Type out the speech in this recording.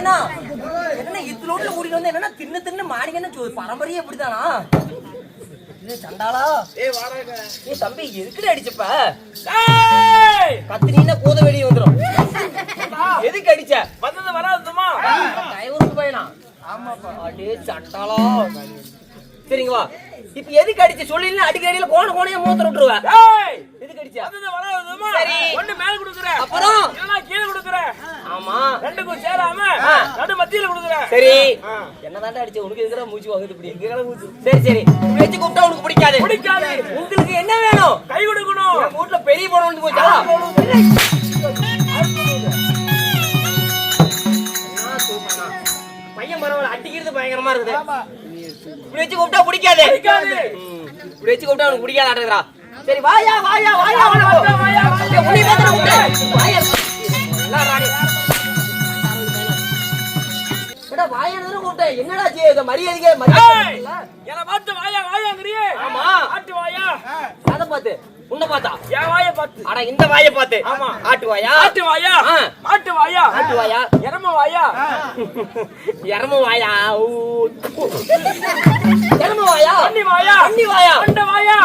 பையனா என்ன இத்தலோட்ல கூட்டிட்டு வந்து என்னன்னா தின்னு மாடிங்கன்னு பரம்பரையே இப்படித்தானா? சண்டாளா ஏ தம்பி எதுக்குல அடிச்சப்ப கத்தினா கூத வெளியே வந்துடும். எதுக்கு அடிச்ச? வந்தது வராதுமா டைவருக்கு பையனா? ஆமாப்பா. அடே சண்டாளா சரிங்களா? இப்ப எதுக்கு அடிச்ச சொல்லல? அடிக்கிற அடியில கோணையா மூத்தர விட்டுருவ. எதுக்கு அடிச்ச? வந்தது வராதுமா. சரி ஒண்ணு மேல குடுக்குற, அப்புறம் இல்லனா கீழ குடுக்குற. ஆமா ரெண்டுக்கும் சேராம நடு மத்தியில குடுக்குற. சரி என்னதாண்டா அடிச்ச? உனக்கு எதுக்குற மூச்சு வாங்குது இப்படி? எங்கற மூச்சு? சரி வெச்சு கூப்பிட்டா உனக்கு பிடிக்காது. உங்களுக்கு என்ன வேணும்? கை கொடுக்கணும். என் வீட்ல பெரிய போன வந்து போச்சா? பையன் பரவாயில்ல, அடிக்கிறது பயங்கரமா இருக்குது. இப்படி வச்சு கூப்பிட்டா பிடிக்காது. இப்படி வச்சு கூப்பிட்டா உனக்கு பிடிக்காது ஆட்டுறா. சரி வாயா என்னடா மரியாதை என்ன பார்த்து வாயா வாயாங்கறியே? ஆமா ஆட்டு வாயா. அத பார்த்து உன்னை பார்த்தா என் வாயை பார்த்து. அட இந்த வாயை பார்த்து. ஆமா ஆட்டு வாயா ஆட்டு வாயா ஆட்டு வாயா ஆட்டு வாயா எரம வாயா எரம வாயா எரம வாயா அண்ணி வாயா அண்ணி வாயா அண்ட வாயா